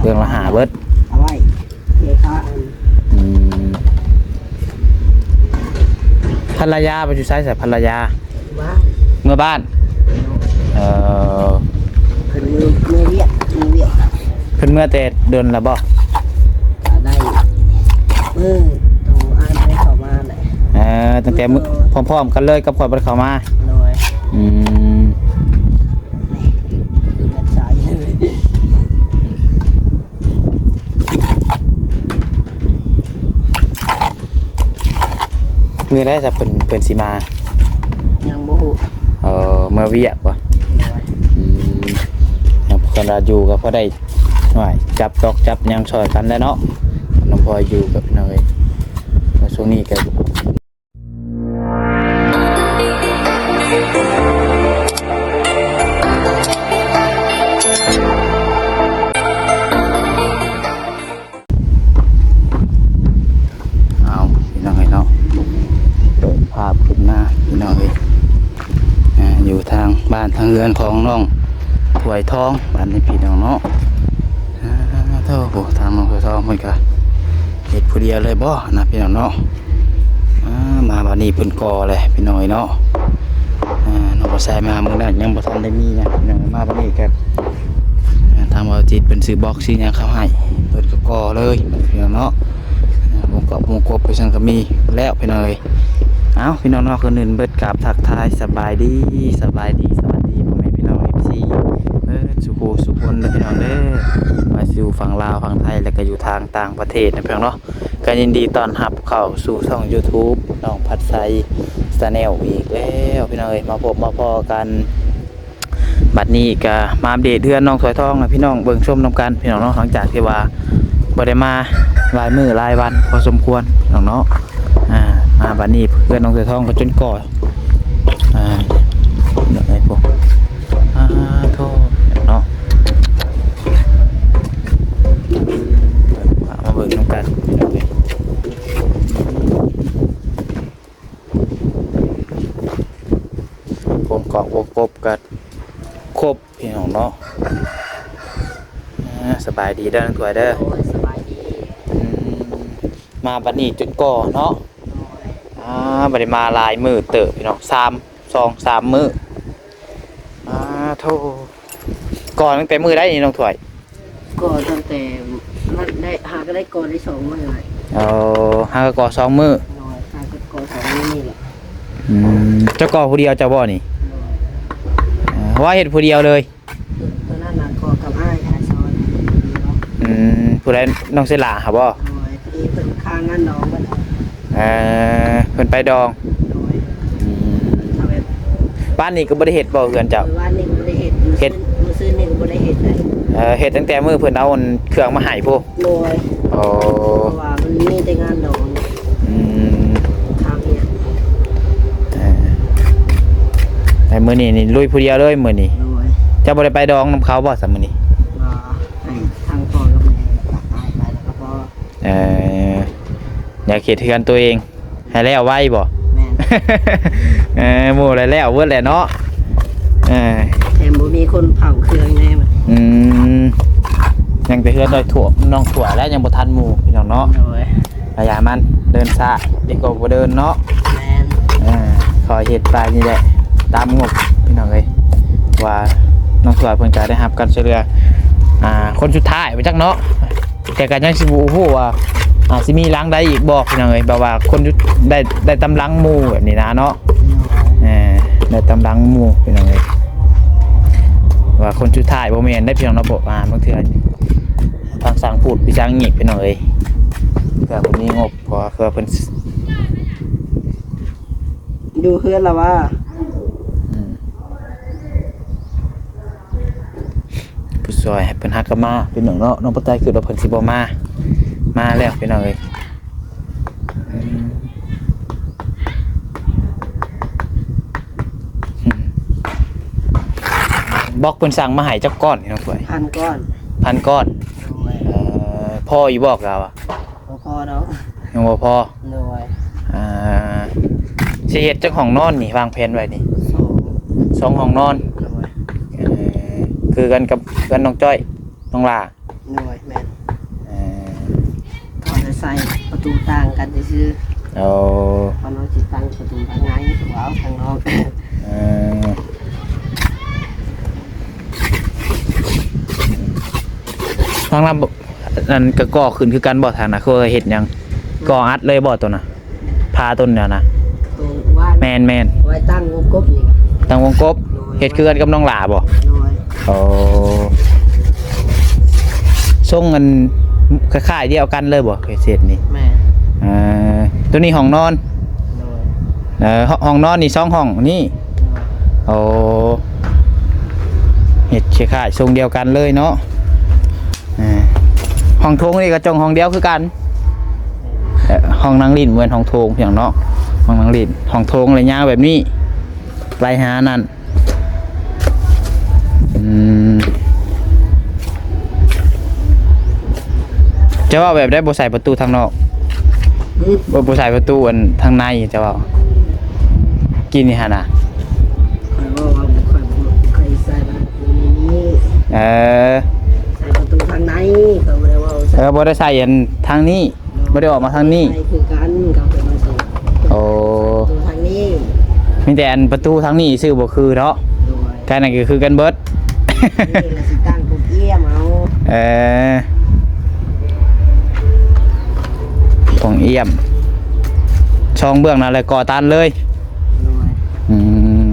เรื่องละหาเบิดเอาไว้เดี๋ยวเขาภรรยาไปอยู่ไสภรรยาบ้านเมื่อบ้านเพิ่นมือเวียดเพิ่นเมื่อแต่เดือนละบ่ได้โตอ่านได้เข้ามาแหละตั้งแต่พร้อมๆกันเลยกับข่อยบ่ได้เข้ามาโดยคือแม่ชายเลยมือได้จะเป็นสิมายังบ่ฮู้เมื่อเวียกบ่คนเราอยู่ก็พอได้หน่อยจับตอกจับยังซอยกันแล้วเนาะน้องพลอยอยู่กับพี่น้องเลยช่วงนี้ก็เอาพี่น้องเลยเนาะเปิดภาพขึ้นมาพี่น้องเลยอยู่ทางบ้านทางเรือนของน้องถวยทองบ้านในพี่น้องเนาะเท่าโหทางน้องถวยทองเหมือนกันเห็ดผู้เดียวเลยบ่นะพี่น้องเนาะมาบ้านนี้เพิ่นก่อเลยพี่น้อยเนาะน้องบ่ใส่มาเมื่อนั้นยังบ่ทันได้มีเนี่ยพี่น้องมาบ้านนี้ครับทางบ่จิตเป็นซื้อบ็อกซ์ซื้อหยังเข้าให้เพิ่นก็ก่อเลยพี่น้องเนาะวงกบไปซั่นก็มีแล้วพี่น้อยเอาพี่น้องเนาะคนอื่นเบิดกราบทักทายสบายดีสวัสดีพ่อแม่พี่น้อง FC สุโขสุพลนะพี่น้องเด้อมาอยู่ฝั่งลาวฝั่งไทยแล้วก็อยู่ทางต่างประเทศนะพี่น้องเนาะก็ยินดีต้อนรับเข้าสู่ช่อง YouTube น้องพัดไซชาแนลอีกแล้วพี่น้องเอ้ยมาพบมาพอกันบัดนี้ก็มาอัปเดตเดือนน้องถวยทองนะพี่น้องเบิ่งชมนำกันพี่น้องเนาะหลังจากที่ว่าบ่ได้มาหลายมื้อหลายวันพอสมควรพี่น้องเนาะมาบัดนี้เพื่อนน้องถวยทองก็จนก่อเดี๋ยวไอ้พวกโทษเนาะมาเบิ่งน้ำกันผมเกาะวงกบกันครบพี่น้องเนาะสบายดีเด้อน้องถวยเด้อสบายดีมาบัดนี้จนก่อเนาะบัดนี้มาลายมือเติบพี่น้อง3 มื้อโทษก่อนตั้งแต่มือได้นี่น้องถวยก็ตั้งแต่มันได้หาก็ได้ก่อนได้2 มื้อเลยหาก็ก่อ2 มื้อหาก็ก่อ2 มื้อนี่แหละเจ้าก่อผู้เดียวเจ้าบ่นี่ว่าเฮ็ดผู้เดียวเลยตอนนั้นน่ะก่อกับอ้ายหาซอยผู้ใดน้องเสลาครับบ่ที่เพิ่นค้างงานน้องเพิ่นเพิ่นไปดองบ้านนี้ก็บ่ได้เฮ็ดบ่เฮือนเจ้าบ้านนี้ก็บ่ได้เฮ็ดมื้อซื้อนี่ก็บ่ได้เฮ็ดเลยเฮ็ดตั้งแต่มื้อเพิ่นเอาเครื่องมาให้พุโดยเพราะว่ามันมีแต่งานดองทางเนี่ยแต่มื้อนี้นี่ลุยผู้เดียวเลยมื้อนี้เจ้าบ่ได้ไปดองนำเขาบ่ซั่นมื้อนี้ให้ทางพ่อกับแม่ตายไปแล้วก็พ่ออยากเฮ็ดเฮือนตัวเองให้แล้วไว้บ่แม่หมู่แล้วเบิดแหละเนาะแต่บ่มีคนเผาเครื่องแน่ยังไปเฮือนน้อยถั่วน้องถั่วแล้วยังบ่ทันหมู่พี่น้องเนาะระยะมันเดินซ่าเด็กก็บ่เดินเนาะแม่นขอเฮ็ดไปนี่แหละตามงบพี่น้องเอ้ยว่าน้องถั่วเพิ่นจะได้รับการช่วยเหลือคนสุดท้ายไปจักเนาะแต่ก็ยังสิบ่ฮู้ว่าสิมีหลังใดอีกบอกพี่น้องเอ้ยแบบว่าคนได้ตำหลังหมู่แบบนี้นะเนาะได้ตำหลังหมู่พี่น้องเอ้ยว่าคนสุดท้ายบ่แม่นได้พี่น้องเนาะบ่บางเทื่อทางสร้างพูดพี่ช้างหงิกพี่น้องเอ้ยเพื่อเพิ่นมีงบเพราะเพื่อเพิ่นดูเฮือนล่ะว่าผู้ซอยให้เพิ่นฮักกันมาพี่น้องเนาะน้องบ่ตายคือว่าเพิ่นสิบ่มาแล้วพี่น้องเอ้ยบล็อกเพิ่นสั่งมาให้จักก้อนน้องถวย1,000 ก้อน1,000 ก้อนพ่ออีบอกเราบ่พอเนาะยังบ่พอโดยสิเฮ็ดจักห้องนอนนี่วางแผนไว้นี่2 ห้องนอนคือกันกับเพื่อนน้องจ้อยน้องลาโดยแม่ ตูต่างกันซื่อ เอา พอน้องสิตั้งประตูทางไหนว้าวทางน้อง เอ่อทางนั้นบ่นั่นก็ก่อขึ้นคือกันบ่ทางน่ะคือเฮ็ดหยังก่ออัดเลยบ่ตัวน่ะพาต้นเนี่ยนะ ตรงว่า แม่น ไว้ตั้งวงกบนี่ ทางวงกบเฮ็ดคือกันกับน้องหลาบ่ โดย โอ้ส่งกันคล้ายๆเดียวกันเลยบ่เคยเสร็จนี่ แม่ ตัวนี้ห้องนอน โดย ห้องนอนนี่2ห้องนี่โอ้เฮ็ดคล้ายๆทรงเดียวกันเลยเนาะห้องโถงนี่ก็จงห้องเดียวคือกันห้องนางลิ้นเหมือนห้องโถงเพียงเนาะห้องนางลิ้นห้องโถงเลยยาวแบบนี้ไปหานั่นจะว่าแบบได้บ่ใส่ประตูทางนอกบ่ใส่ประตูอันทางในจะว่ากินนี่ฮะน่ะ คอยว่าคอยใส่ประตูนี้ เออ ใส่ประตูทางไหนก็ไม่ได้ว่าใส่ บ่ได้ใส่อันทางนี้บ่ได้ออกมาทางนี้ ใส่คือกันกับเป็นมาส่ง โอ้ ประตูทางนี้ มีแต่อันประตูทางนี้ซื่อบ่คือเนาะ โดย กันนั่นก็คือกันเบิด นี่เราสิตั้งกุ๊กเอี้ยมเอา เออของเอี่ยมช่องเบื้องนั่นแหละก่อตันเลย โดย อืม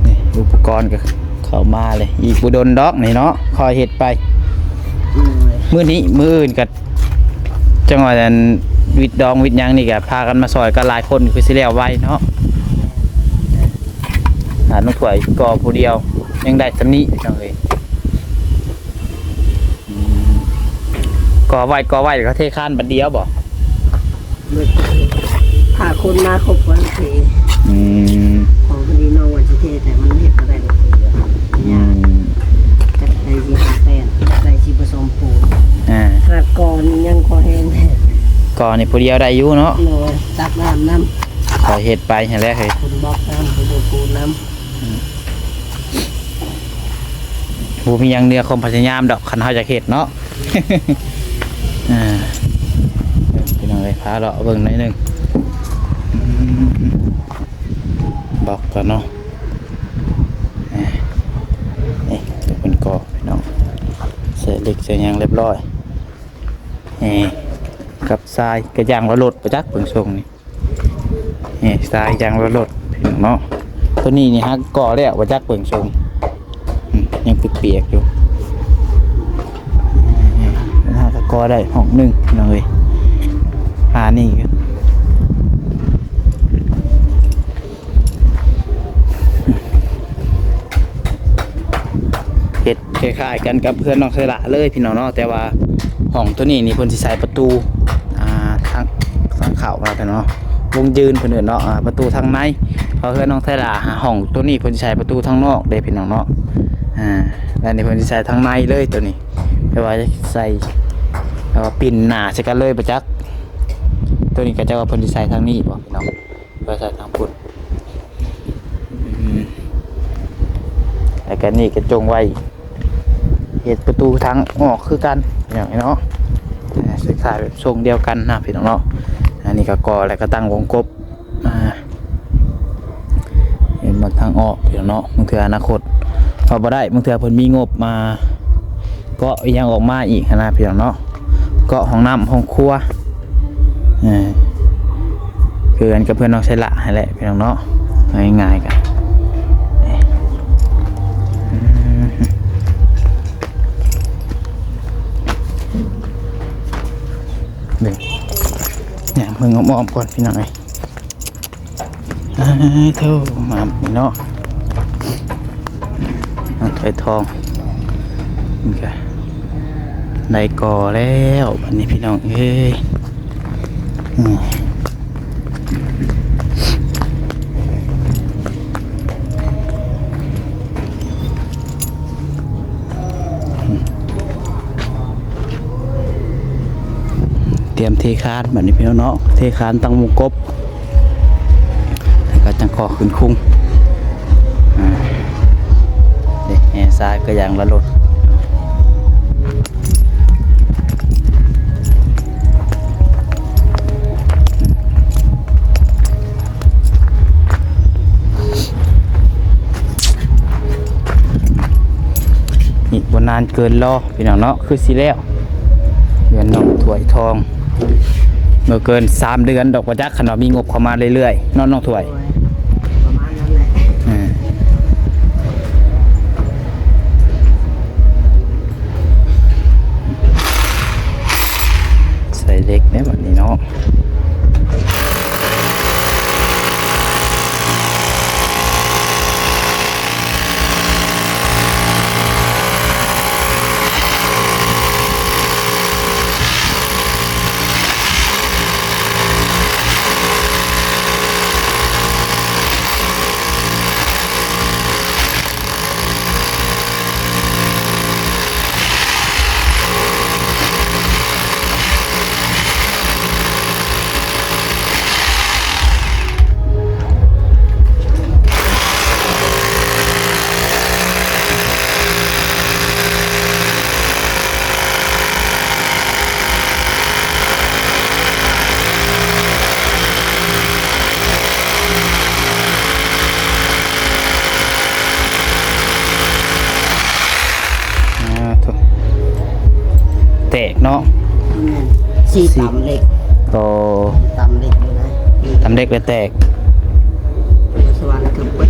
นี่อุปกรณ์ก็เข้ามาเลยอีกบุดนดอกนี่เนาะคอยเห็ดไป โดย มื้อนี้มื้ออื่นก็จังหวะนั้นวิดดองวิดหยังนี่ก็พากันมาซอยกันหลายคนคือสิแล้วไว้เนาะน้องถวยก่อผู้เดียวยังได้สำนี้จังเลยก่อไว้ก็เทคานบัดเดียวบ่ พาคนมาครบวันเท อืม ของคนนี้น้องวันเทแต่มันเห็นอะไรแบบนี้เนี่ยจะใส่สีหาแฟนใส่สีผสมปูน ขนาดก่อนยังคอแห้งแท้ ก่อนี่ผู้เดียวได้อยู่เนาะ เลยตักน้ำน้ ขอเฮ็ดไปให้แล้วเฮ้ย ำคุณบล็อกน้ำคุณดูปูน้ บ่มีหยังเหนือความพยายามดอกคันเฮาจะเฮ็ดเนาะ พี่น้องเอ้ยพาเลาะเบิ่งหน่อยหนึงบอกก่อนเนาะนี่ตัวเป็นก่อพี่น้องเสร็จเล็กเสร็จยังเรียบร้อยกับทรายกระยางรถประจักษ์เบิ่งทรงนี่ทรายยางรถพี่น้องเนาะตัวนี้นี่ฮะก่อแล้วประจักษ์เบิ่งทรงยังเปียกๆอยู่น่าจะก่อได้ห้องหนึ่งพี่น้องเอ้ยนี่เฮ็ดคล้ายๆกันกับเพื่อนน้องเสละเลยพี่น้องเนาะแต่ว่าห้องตัวนี้นี่เพิ่นสิใส่ประตูทางเข้ามาแต่เนาะวงยืนเพิ่นเอิ้นเนาะประตูทางในเพราะเพื่อนน้องเสละห้องตัวนี้เพิ่นสิใส่ประตูทางนอกเด้พี่น้องเนาะแล้วนี่เพิ่นสิใส่ทางในเลยตัวนี้แต่ว่าใส่แล้วก็ปิ่นหน้าใส่กันเลยประจักษ์ตัวนี้ก็จะว่าเพิ่นสิใส่ทางนี้บ่พี่น้องเพิ่นใส่ทางพุทธแล้วก็นี่ก็จงไว้เฮ็ดประตูทางออกคือกันอย่างนี้เนาะคล้ายๆแบบทรงเดียวกันนะพี่น้องเนาะอันนี้ก็ก่อแล้วก็ตั้งวงกบเห็นมันทางออกพี่น้องเนาะบางเทื่ออนาคตพอบ่ได้บางเทื่อเพิ่นมีงบมาก็ยังออกมาอีกนะพี่น้องเนาะก็ห้องน้ำห้องครัวคือกันกับเพื่อนน้องใช้ละให้แหละพี่น้องเนาะง่ายๆกันเนี่ยเพิ่งมอมก่อนพี่น้องไอ้เท่ามาพี่เนาะไข่ทองนี่ค่ะได้ก่อแล้ววันนี้พี่น้องเอ้ยเตรียมเทคานแบบนี้พี่น้องเนาะเทคานตั้งวงกบแล้วก็จังคอขึ้นคุ้งเด็กแอ สายก็อย่างละรถอีกบ่นานเกินรอพี่น้องเนาะคือสิแล้วเดือนน้องถ้วยทองเมื่อเกิน3 เดือนดอกประจักษ์ขนมมีงบเข้ามาเรื่อยๆน้องถ้วย ประมาณนั้นแหละ ใส่เล็กเนี่ยแบบนี้เนาะแตกเนาะ สีตำเหล็ก ต่อ ตำเหล็กอยู่นะ ทำเล็กเลยแตก สวรรค์คือเปิด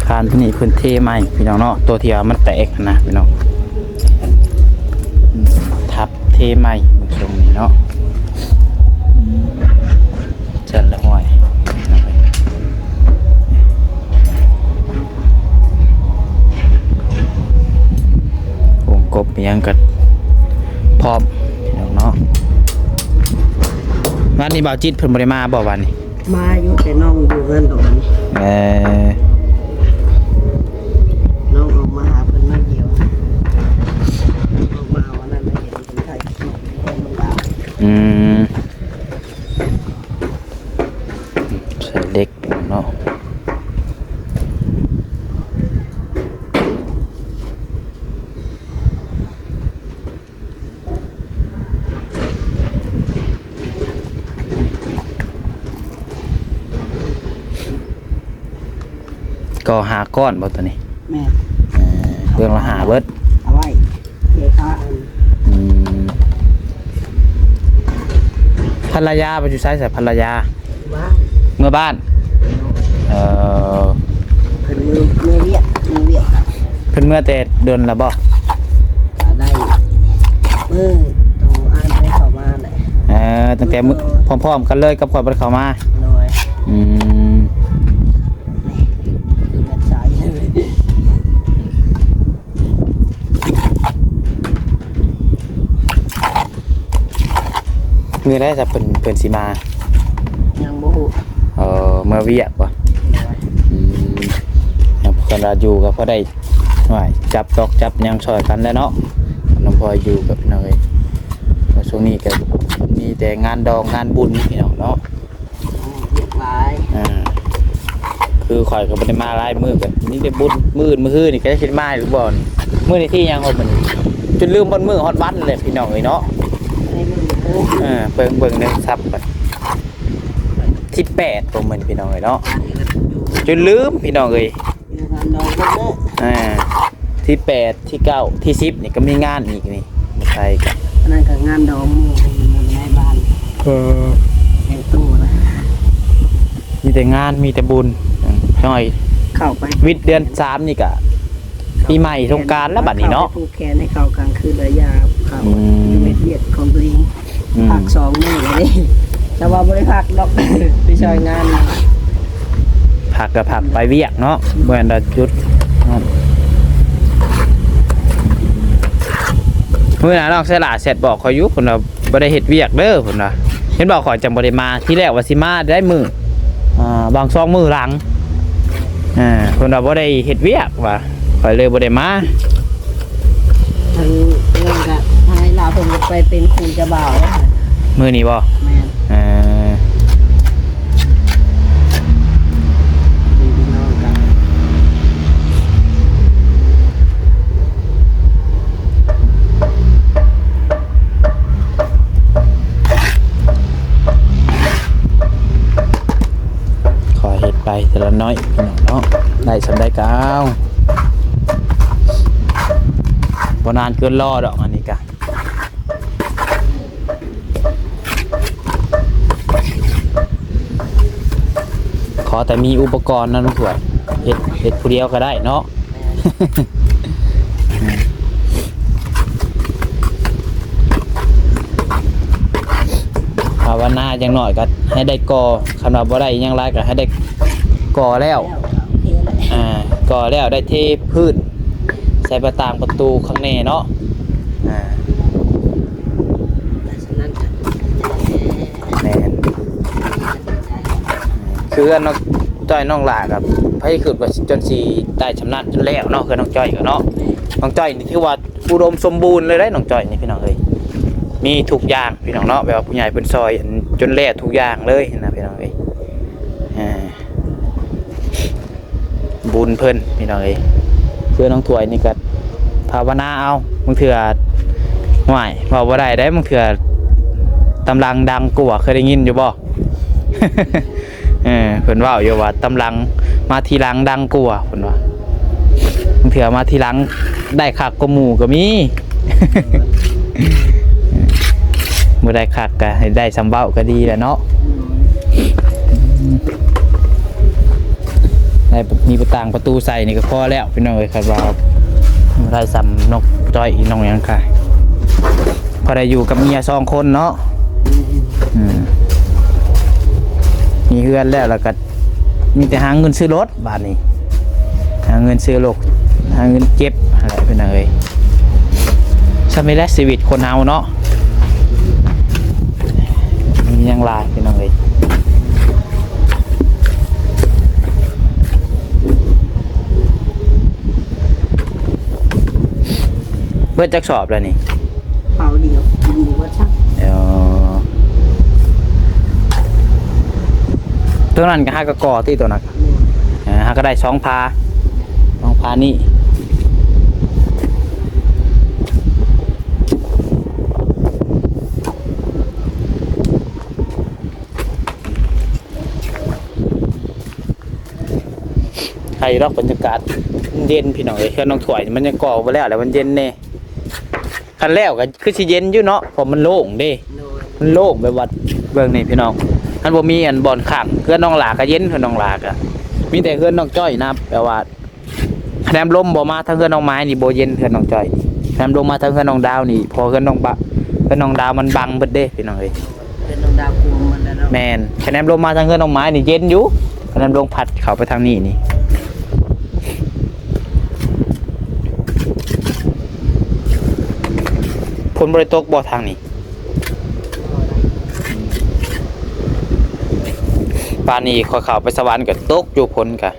คานที่นี่พื้นเทใหม่พี่น้องเนาะตัวที่ว่ามันแตกนะพี่น้องทับเทใหม่มันตรงนี้เนาะจันละห้อยวงกบยังกัดพร้อมพี่น้องเนาะวันนี้บ่าวจิตเพิ่นบ่ได้มาบ่วันนี้มาอยู่แต่น้องอยู่เงินตรงนั้นน้องออกมาหาเพิ่นมาเดียวออกมาวันนั้นไม่เห็นเป็นใครคนมันด่าใส่เล็กเนาะก็หาก้อนบ่ตัวนี้แม่เรื่องละหาเบิดเอาไว้เดี๋ยวเขาภรรยาไปอยู่ไสภรรยาบ้านเมื่อบ้านเพิ่นมือเวียดเพิ่นเมื่อแต่เดือนละบ่ได้โตอ่านไปเข้ามาแหละตั้งแต่พร้อมๆกันเลยกับข่อยบ่ได้เข้ามาน้อยมีอะไรจะเป็นสีมายังบ่ฮู้เมื่อเวียกว่ะคนเราอยู่ก็พอได้หน่อยจับตอกจับยังช่วยกันแล้วเนาะน้องพลอยอยู่กับน้องเลยช่วงนี้ก็มีแต่งานดองงานบุญพี่น้องเนาะคือข่อยก็ไม่ได้มาไล่มือกันนี่ได้บุญมือนี่ก็จะคิดมาหรือบ่อนมือในที่ยังอดมันจนลืมบนมือฮอตวันเลยพี่น้องเลยเนาะเบิ่งนึงซับไปที่8ตัวเหมือนพี่น้องเลยเนาะจนลืมพี่น้องเลยที่8ที่9ที่10นี่ก็มีงานอีกนี่ใช่กันนั่นก็งานดองในบ้าน แห่งตู้นะ มีแต่งานมีแต่บุญน้อย เข้าไป วิทย์เดือน3นี่ก็ปีใหม่สงกรานต์แล้วบัดนี้เนาะ เข้ไปผูกแขนให้เข้ากลางคืนระยะเข้า อืม เม็ดเวียดของตัวเอง อืม พัก2มื้อเลยแต่ว่าบ่ได้พักดอก ไปช่วยงาน ผักกับผักไปเวียกเนาะเมื่อวันหยุดเนาะเมื่อนั้นน้องเสยหลาเสร็จบอกขอยอยุผมว่าบ่ได้เฮ็ดเวียกเด้อผมว่าเห็นบอกขอยจังบ่ได้มาที่แรกว่าสิมาได้มือบาง2มื้อหลังเพิ่นว่าบ่ได้เฮ็ดเวียกว่าข่อยเลยบ่ได้มา ทางเรื่องก็ให้ลาผมไปเป็นครูเจะบ่าวแล้วค่ะ มื้อนี้บ่ แม่น เป็นพี่น้องกัน ขอเฮ็ดไปแต่ละน้อยพี่น้องเนาะได้สำได้ก็เอาบ่นานเกินรอดอกอันนี้ก็ขอแต่มีอุปกรณ์นะลุงถวยเฮ็ดผู้เดียวก็ได้เนาะ ภาวนาจังหน่อยก็ให้ได้ก่อคันว่าบ่ได้หยังไรก็ให้ได้ก่อแล้ว แล้วโอเคเลย ก่อแล้วได้เทพื้นใส่ประตางประตูข้างในเนาะ แต่ฉะนั้นก็ แม่นคือน้องจ้อยน้องหลากับไผคือว่าจนสิได้ชำนาญจนแล้วเนาะคือน้องจ้อยก็เนาะน้องจ้อยนี่ถือว่าอุดมสมบูรณ์เลยได้น้องจ้อยนี่พี่น้องเอ้ยมีทุกอย่างพี่น้องเนาะแบบว่าผู้ใหญ่เพิ่นซอยจนแล้วทุกอย่างเลยนะพี่น้องเอ้ยบุญเพิ่นพี่น้องเอ้ยเพื่อน้องถวยนี่ก็ภาวนาเอาบางเทื่อห่วยเว้าบ่ได้ได้บางเทื่อตำลังดังกว่าเคยได้ยินอยู่บ่ เพิ่นเว้าอยู่ว่าตำลังมาทีหลังดังกว่าเพิ่นว่าบางเทื่อมาทีหลังได้คักกว่าหมู่ก็มี บ่ได้คักก็ให้ได้สำเบ้าก็ดีแหละเนาะได้มีประตางประตูใส่นี่ก็พอแล้วพี่น้องเอ้ยครับว่าได้สำนกจ้อยอีน้องหยังค่ะพอได้อยู่กับเมีย2คนเนาะมีเฮือนแล้วก็มีแต่หาเงินซื้อรถบาทนี้หาเงินซื้อรถหาเงินเก็บอะไรพี่น้องเอ้ยสมัยแรกชีวิตคนเฮาเนาะมียังหลายพี่น้องเอ้ยเบิดจักสอบแล้วนี่ เป่าเดียวกินอยู่ว่าช่าง ตัวนั้นก็ห้ากระกอที่ตัวนั้นห้าก็ได้2 พานี่ใครรอกบรรยากาศเย็นพี่น้องเอ้ยเพื่อนน้องถวยมันยังก่อไปแล้วแล้วมันเย็นเน่คันแล้วก็คือสิเย็นอยู่เนาะเพราะมันโล่งเด้ โดย มันโล่งไปวัดเบื้องนี่พี่น้องอันบ่มีอันบ่อนข้างเพื่อนน้องหลาก็เย็นเพื่อนน้องหลาก็มีแต่เพื่อนน้องจ้อยนะแปลว่าคะแนนลมบ่มาทางเพื่อนน้องไม้นี่บ่เย็นเพื่อนน้องจ้อยคะแนนลมมาทางเพื่อนน้องดาวนี่พอเพื่อนน้องเพื่อนน้องดาวมันบังเบิดเด้พี่น้องเอ้ย เป็นน้องดาวกลัวมันแล้วเนาะ แม่นคะแนนลมมาทางเพื่อนน้องไม้นี่เย็นอยู่คะแนนลมพัดเข้าไปทางนี้นี่ฝนบ่ได้ตกบ่ทางนี้ป่านนี้ขอยเข้าไปสวรรค์ก็ตกอยู่ฝนก็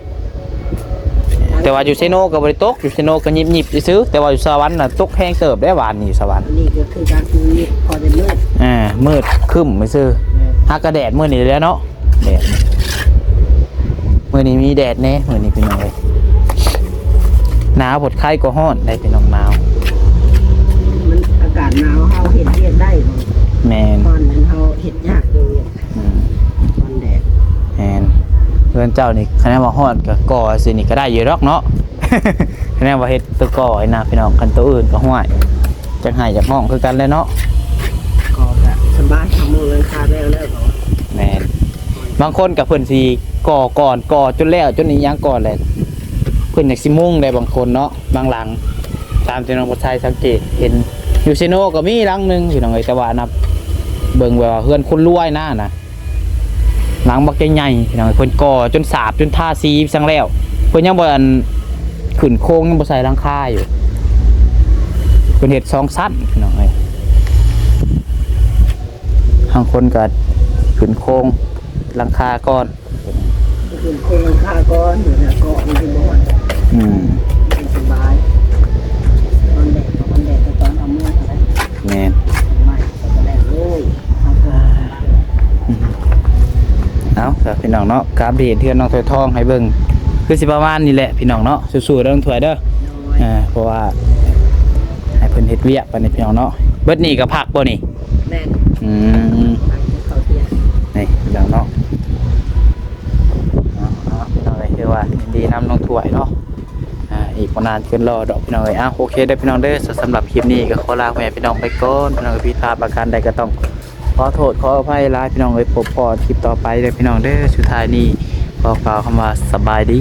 แต่ว่าอยู่เซโนก็บ่ได้ตกอยู่เซโนก็ยิบๆซื่อแต่ว่าอยู่สวรรค์น่ะตกแห้งเติบได้หวานนี่สวรรค์ นี่ก็คือการคือพอจะมืด มืดครึ้มไม่ซื่อฮักกระแดดมื้อนี้แล้วเนาะแดดมื้อนี้มีแดดแน่มื้อนี้พี่น้องเอ้ยหนาวปวดไข้ก็ร้อนได้พี่น้องหนาว มันอากาศหนาวเฮาเห็ดเรียกได้บ่ แม่น ตอนนั้นเฮาเห็ดยากอยู่เนี่ย อืม ตอนแดด แม่นเพื่อนเจ้านี่คะแนนว่าร้อนก็ก่อสินี่ก็ได้อยู่ดอกเนาะ คะแนนว่าเฮ็ดตัวก่อไอ้นะพี่น้องคันตัวอื่นก็ห้วยจังไห้จังห้องคือกันเลยเนาะ ก็แบบสบายทำมือเลยคาแล้ว บางคนกับเพิ่นสิก่อก่อนก่อจนแล้วจนนี้ยังก่อนเลยเพิ่นอยากสิมุ่งได้บางคนเนาะบางหลังตามที่น้องบ่ชายสังเกตเห็นอยู่ซิโนก็มีหลังนึงพี่น้องเอ้ยแต่ว่านับเบิ่งว่าเฮือนคนรวยนะหลังบักใหญ่ๆพี่น้องเอ้ยเพิ่นก่อจนสาบจนทาสีซังแล้วเพิ่นยังบ่อันขึ้นโค้งยังบ่ใส่หลังคาอยู่เพิ่นเฮ็ด2ชั้นพี่น้องเอ้ยบางคนก็ขึ้นโค้งหลังคาก่อน คือโครงค่าก้อนอยู่นะก้อนที่บ่อนสบายตอนแดดก็ตอนเอามืออะไร แม่น ไม่ก็แดดเลยเอาก็ เอาครับพี่น้องเนาะกราบเรียนเทือนน้องถวยทองให้เบิ่งคือสิประมาณนี้แหละพี่น้องเนาะสู้ๆเรื่องถวยเด้อเพราะว่าให้เพิ่นเฮ็ดเวียกปานนี้พี่น้องเนาะเบิดนี่ก็พักบ่นี่ แม่น เขาเที่ยงนี่พี่น้องเนาะพี่น้องเอ้ยคือว่ายินดีนำน้องถวยเนาะอีกบ่นานเกินรอดอกพี่น้องเอ้ยโอเคเด้อพี่น้องเด้อสำหรับคลิปนี้ก็ขอลาแม่พี่น้องไปก่อนพี่น้องผิดพลาดประการใดก็ต้องขอโทษขออภัยหลายพี่น้องเอ้ยพบพอคลิปต่อไปเด้อพี่น้องเด้อสุดท้ายนี้ขอกล่าวคำว่าสบายดี